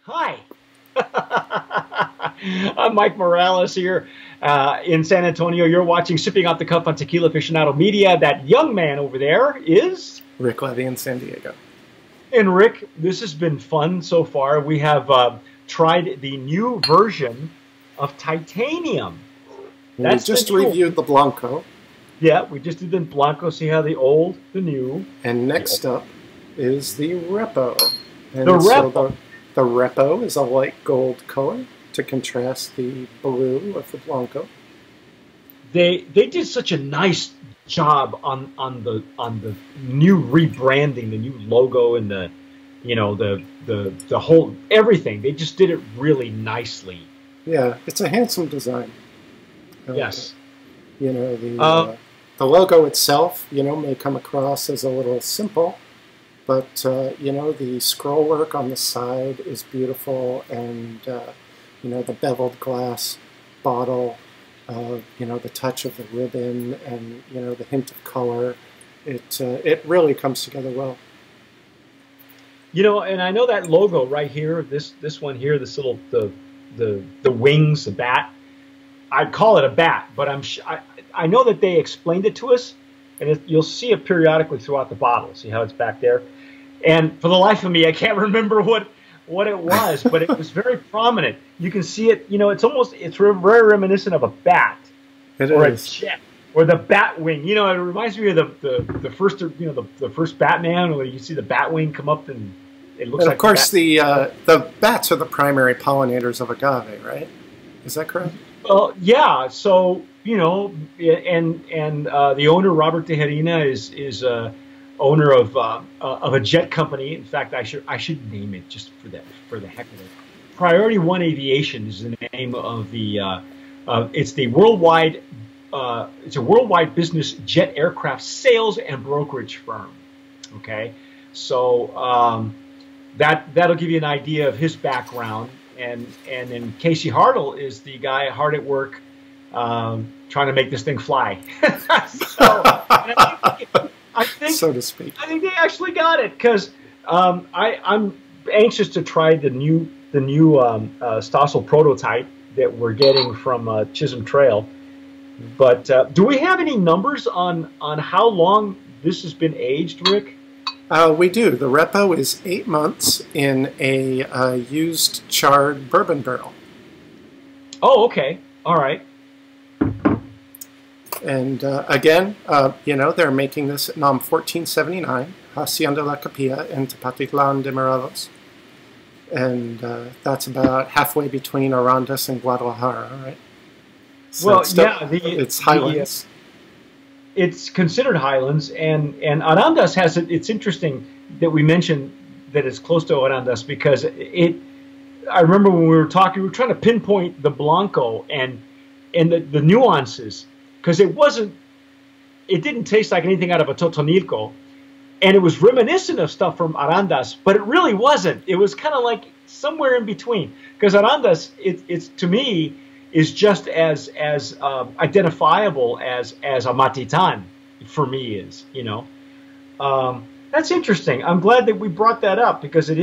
Hi. I'm Mike Morales here in San Antonio. You're watching Sipping Off the Cuff on Tequila Aficionado Media. That young man over there is Rick Levy in San Diego. And Rick, this has been fun so far. We have tried the new version of Titanium. We just reviewed the Blanco. Yeah, we just did the Blanco. See how the old, the new. And next up is the Repo. And the Repo. The Repo is a light gold color to contrast the blue of the Blanco. They did such a nice job on the new rebranding, the new logo, and the whole everything. They just did it really nicely. Yeah, it's a handsome design. Yes. You know, the logo itself, may come across as a little simple, but, the scroll work on the side is beautiful, and, the beveled glass bottle, the touch of the ribbon, and, the hint of color, it really comes together well. And I know that logo right here, this one here, this little, the wings, the bat, I'd call it a bat, but I know that they explained it to us, and you'll see it periodically throughout the bottle. See how it's back there? And for the life of me, I can't remember what it was, but it was very prominent. You can see it. It's very reminiscent of a bat or a jet or the bat wing. It reminds me of the first the first Batman, where you see the bat wing come up and it looks. And like of course, the bats are the primary pollinators of agave, right? Is that correct? Well, yeah. So and the owner, Robert Tejerina, is owner of a jet company. In fact, I should name it just for the heck of it. Priority One Aviation is the name of the. It's the worldwide. It's a worldwide business jet aircraft sales and brokerage firm. Okay, so that'll give you an idea of his background. And then Casey Hartle is the guy hard at work trying to make this thing fly. So, I think, so to speak. I think they actually got it, because I'm anxious to try the new Stossel prototype that we're getting from Chisholm Trail. But do we have any numbers on how long this has been aged, Rick? We do. The Repo is 8 months in a used charred bourbon barrel. Oh, okay. All right. And again, they're making this at NOM 1479, Hacienda La Capilla in Tepatitlan de Morelos. And that's about halfway between Arandas and Guadalajara, right? So well, it's Highlands. It's considered Highlands, and Arandas has it. It's interesting that we mentioned that it's close to Arandas, because I remember when we were talking, we were trying to pinpoint the Blanco and the nuances, because it didn't taste like anything out of a Totonilco, and it was reminiscent of stuff from Arandas, but it really wasn't. It was kind of like somewhere in between, because Arandas, it's to me, is just as identifiable as a Matitan for me is. That's interesting. I'm glad that we brought that up, because it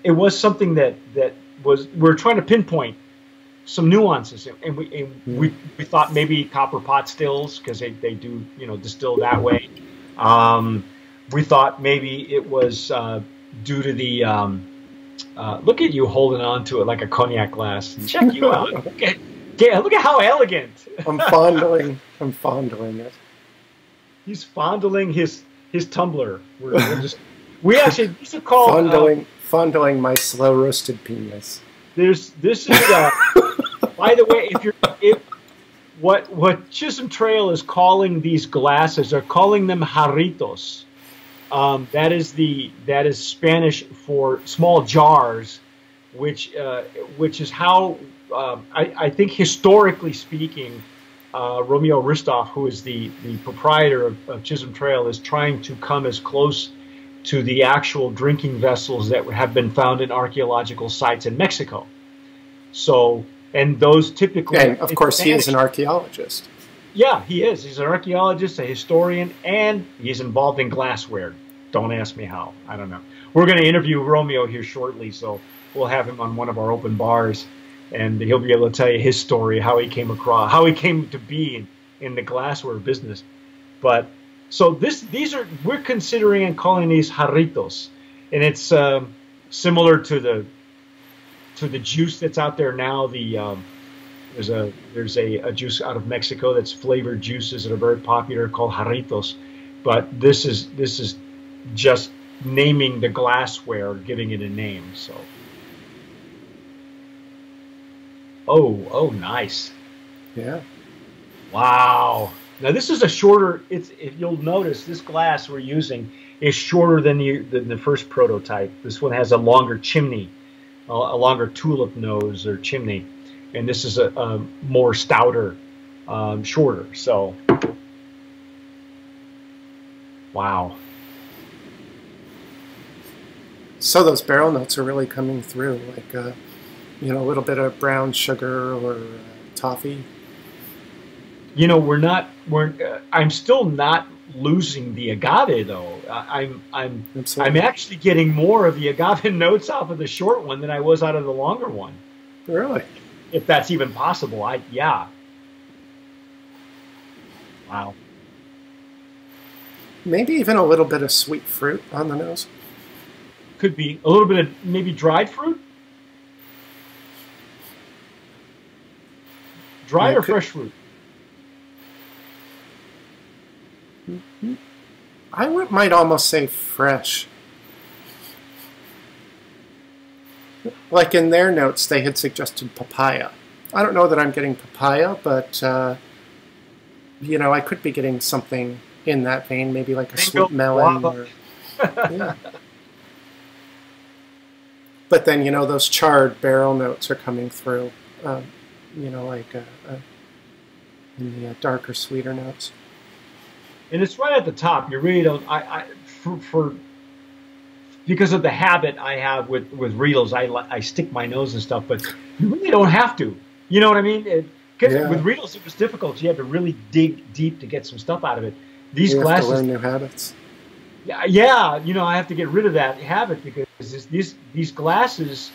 was something that we're trying to pinpoint some nuances, and we thought maybe copper pot stills, because they do distill that way. We thought maybe it was due to the look at you holding on to it like a cognac glass. Check you out. Look at how elegant. I'm fondling it. He's fondling his tumbler. We actually used to call fondling my slow roasted penis. This is by the way, what Chisholm Trail is calling these glasses, they're calling them jarritos. That is Spanish for small jars, which is how I think, historically speaking, Romeo Ristov, who is the proprietor of Chisholm Trail, is trying to come as close to the actual drinking vessels that have been found in archaeological sites in Mexico. So, and those typically, and of course, he is an archaeologist. Yeah, he is. He's an archaeologist, a historian, and he's involved in glassware. Don't ask me how. I don't know. We're going to interview Romeo here shortly, so we'll have him on one of our open bars, and he'll be able to tell you his story, how he came across, how he came to be in the glassware business. But so we're considering and calling these jarritos, and it's similar to the juice that's out there now. There's a juice out of Mexico that's flavored juices that are very popular called jarritos, but this is just naming the glassware, giving it a name. So, oh, nice. Yeah. Wow. Now this is a shorter. If you'll notice, this glass we're using is shorter than the first prototype. This one has a longer chimney, a longer tulip nose or chimney, and this is a more stouter, shorter. So, wow. So those barrel notes are really coming through, like a little bit of brown sugar or toffee. I'm still not losing the agave though. I'm actually getting more of the agave notes off of the short one than I was out of the longer one. Really? If that's even possible. Yeah. Wow. Maybe even a little bit of sweet fruit on the nose. Could be a little bit of maybe dried fruit. Dried or fresh fruit? I might almost say fresh. Like in their notes, they had suggested papaya. I don't know that I'm getting papaya, but I could be getting something in that vein, maybe like a sweet melon. Or, yeah. But then, those charred barrel notes are coming through, like in the darker, sweeter notes. And it's right at the top. You really don't. Because of the habit I have with Riedels, I stick my nose and stuff, but you really don't have to. You know what I mean? Because with Riedels, it was difficult. You had to really dig deep to get some stuff out of it. These glasses, have to learn new habits. Yeah. I have to get rid of that habit because these glasses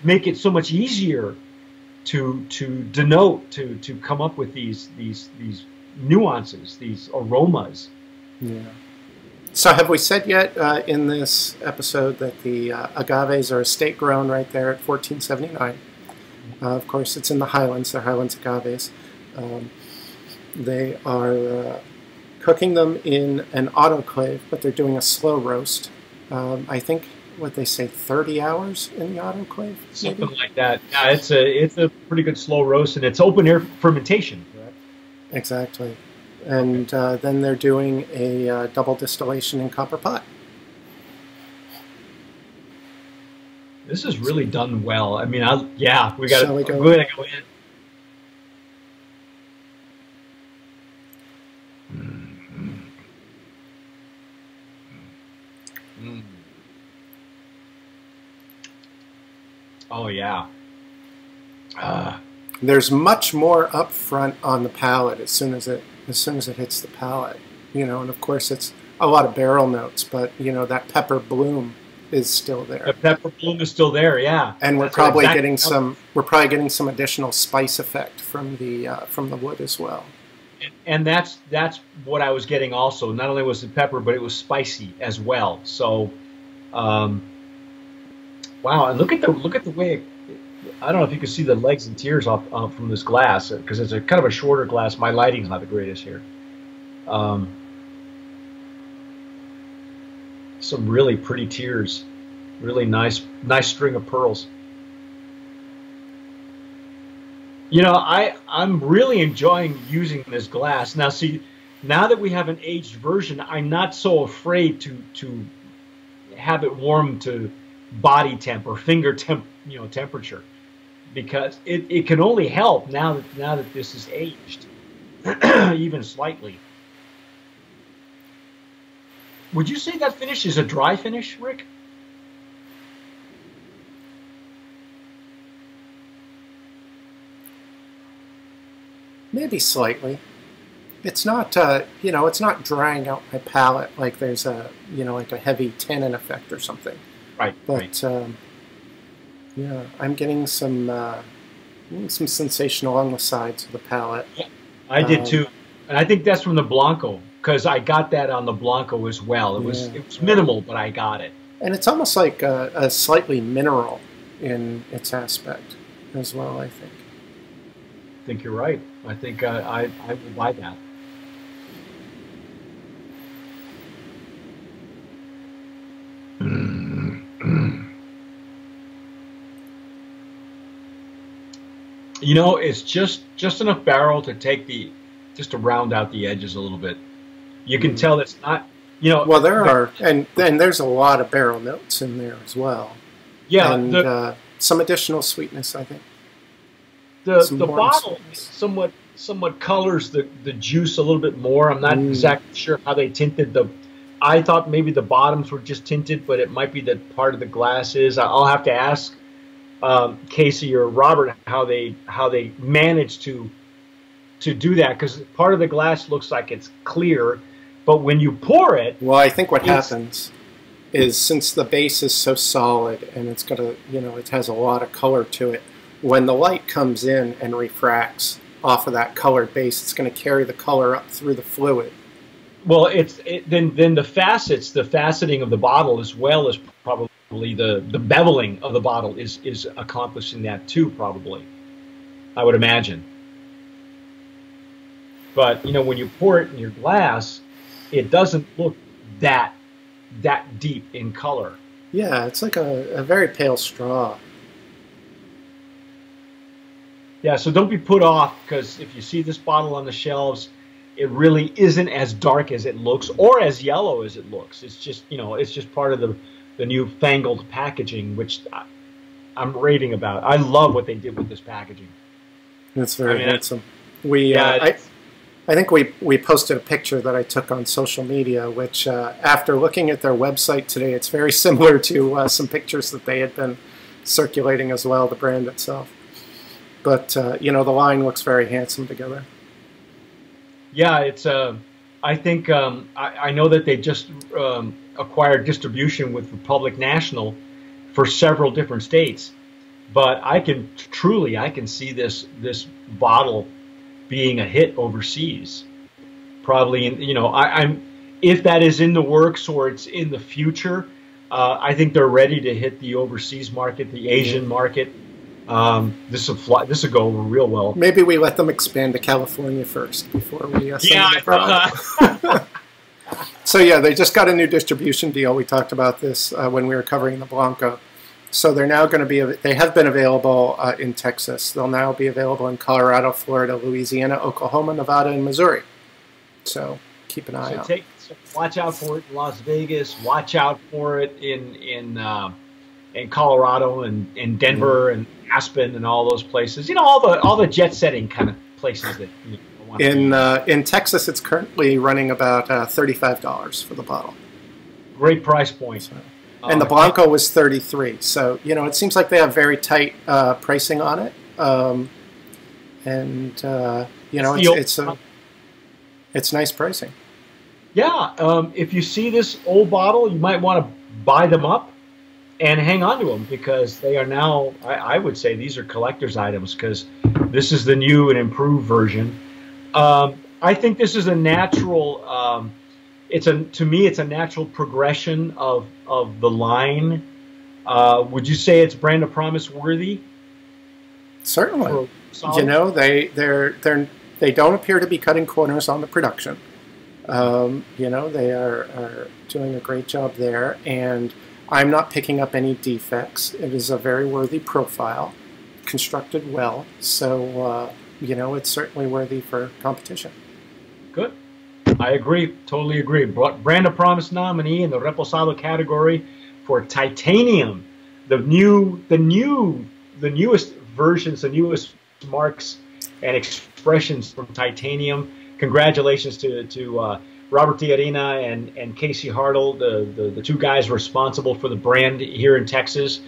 make it so much easier to denote, to come up with these nuances, these aromas. Yeah. So have we said yet in this episode that the agaves are estate grown right there at 1479? Of course, it's in the Highlands. They're Highlands agaves. They are cooking them in an autoclave, but they're doing a slow roast. I think what they say 30 hours in the autoclave, something like that. Yeah, it's a pretty good slow roast, and it's open air fermentation. Correct? Exactly. And then they're doing a double distillation in copper pot. This is really done well. I mean, we got to go in. Oh yeah. There's much more up front on the palate as soon as it hits the palate, and of course it's a lot of barrel notes, but that pepper bloom is still there. The pepper bloom is still there, yeah. And we're probably getting some additional spice effect from the wood as well. And that's what I was getting also. Not only was it pepper, but it was spicy as well. So, wow! And look at the way. I don't know if you can see the legs and tears off from this glass because it's a kind of a shorter glass. My lighting's not the greatest here. Some really pretty tears, really nice string of pearls. I'm really enjoying using this glass. Now, see, now that we have an aged version, I'm not so afraid to have it warm to body temp or finger temp, temperature, because it can only help now that this is aged, even slightly. Would you say that finish is a dry finish, Rick? Maybe slightly. It's not, it's not drying out my palate like there's a, like a heavy tannin effect or something. Right. But, yeah, I'm getting some sensation along the sides of the palate. Yeah, I did too. And I think that's from the Blanco, because I got that on the Blanco as well. It was minimal, but I got it. And it's almost like a slightly mineral in its aspect as well, I think. I think you're right. I think I will buy that. It's just enough barrel to take just to round out the edges a little bit. You can tell it's not, Well, there are, and then there's a lot of barrel notes in there as well. Yeah, and some additional sweetness, I think. The bottle somewhat colors the juice a little bit more. I'm not exactly sure how they tinted I thought maybe the bottoms were just tinted, but it might be that part of the glass is. I'll have to ask Casey or Robert how they managed to do that, because part of the glass looks like it's clear, but when you pour it, well, I think what happens is, since the base is so solid and it's got it has a lot of color to it, when the light comes in and refracts off of that colored base, it's going to carry the color up through the fluid. Well, then the faceting of the bottle, as well as probably the beveling of the bottle, is accomplishing that too, probably, I would imagine. But when you pour it in your glass, it doesn't look that deep in color. Yeah, it's like a very pale straw. Yeah, so don't be put off, because if you see this bottle on the shelves, it really isn't as dark as it looks, or as yellow as it looks. It's just, it's just part of the newfangled packaging, which I'm raving about. I love what they did with this packaging. It's very handsome. I think we posted a picture that I took on social media, which after looking at their website today, it's very similar to some pictures that they had been circulating as well, the brand itself. But, the line looks very handsome together. Yeah, it's. I think I know that they just acquired distribution with Republic National for several different states, but I can see this bottle being a hit overseas. Probably, if that is in the works or it's in the future, I think they're ready to hit the overseas market, the Asian market. This will go over real well. Maybe we let them expand to California first before we send them. So yeah, they just got a new distribution deal. We talked about this when we were covering the Blanco. So they're now going to be. They have been available in Texas. They'll now be available in Colorado, Florida, Louisiana, Oklahoma, Nevada, and Missouri. So keep an eye out. Watch out for it in Las Vegas. Watch out for it in Colorado and in Denver and Aspen and all those places. All the jet setting kind of places that want to in Texas, it's currently running about $35 for the bottle. Great price point. So, and the Blanco was $33. So it seems like they have very tight pricing on it. It's nice pricing. Yeah, if you see this old bottle, you might want to buy them up and hang on to them, because they are now, I would say these are collector's items, because this is the new and improved version. I think this is a natural, to me it's a natural progression of the line. Would you say it's brand of promise worthy? Certainly. They don't appear to be cutting corners on the production. They are doing a great job there, and I'm not picking up any defects. It is a very worthy profile, constructed well, so it's certainly worthy for competition. Good. I agree, totally agree. Brand of Promise nominee in the Reposado category for Titanium, the newest versions, the newest marks and expressions from Titanium. Congratulations to Robert Tiarina and Casey Hartle, the two guys responsible for the brand here in Texas.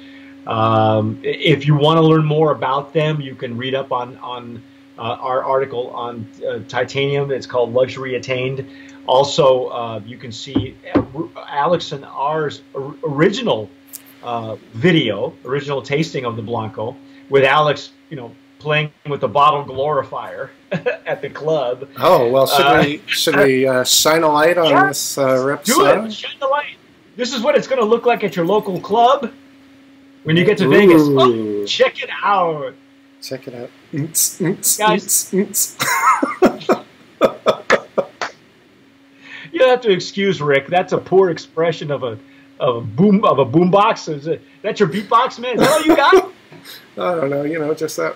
If you want to learn more about them, you can read up on our article on titanium. It's called Luxury Attained. Also, you can see Alex and ours original original tasting of the Blanco, with Alex, playing with the bottle glorifier at the club. Oh, well, should we shine a light on this Reposado? Do it. Shine the light. This is what it's going to look like at your local club when you get to Vegas. Oh, check it out. Check it out. Guys, you'll have to excuse Rick. That's a poor expression of a boombox. Is that your beatbox, man? Is that all you got? I don't know. Just that.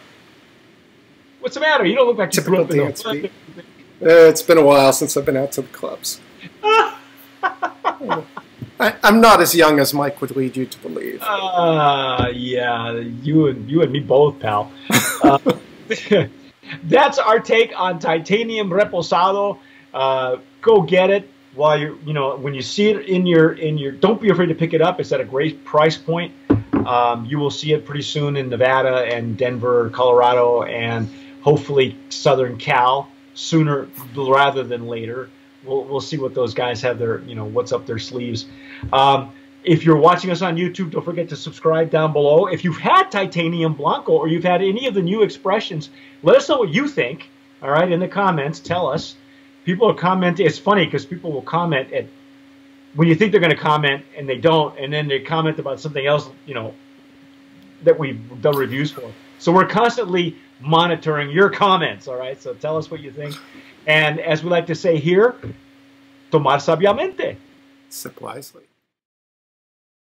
What's the matter? You don't look like you grew up in dance beat. It's been a while since I've been out to the clubs. I'm not as young as Mike would lead you to believe. Yeah, you and me both, pal. That's our take on titanium reposado. Go get it while you're, when you see it in your. Don't be afraid to pick it up. It's at a great price point. You will see it pretty soon in Nevada and Denver, Colorado, and hopefully Southern Cal sooner rather than later. We'll see what those guys have their, what's up their sleeves. If you're watching us on YouTube, don't forget to subscribe down below. If you've had Titanium Blanco or you've had any of the new expressions, let us know what you think. All right, in the comments, tell us. People are commenting. It's funny because people will comment when you think they're going to comment and they don't, and then they comment about something else, that we've done reviews for. So we're constantly monitoring your comments. All right, so tell us what you think. And as we like to say here, tomar sabiamente. Sip wisely.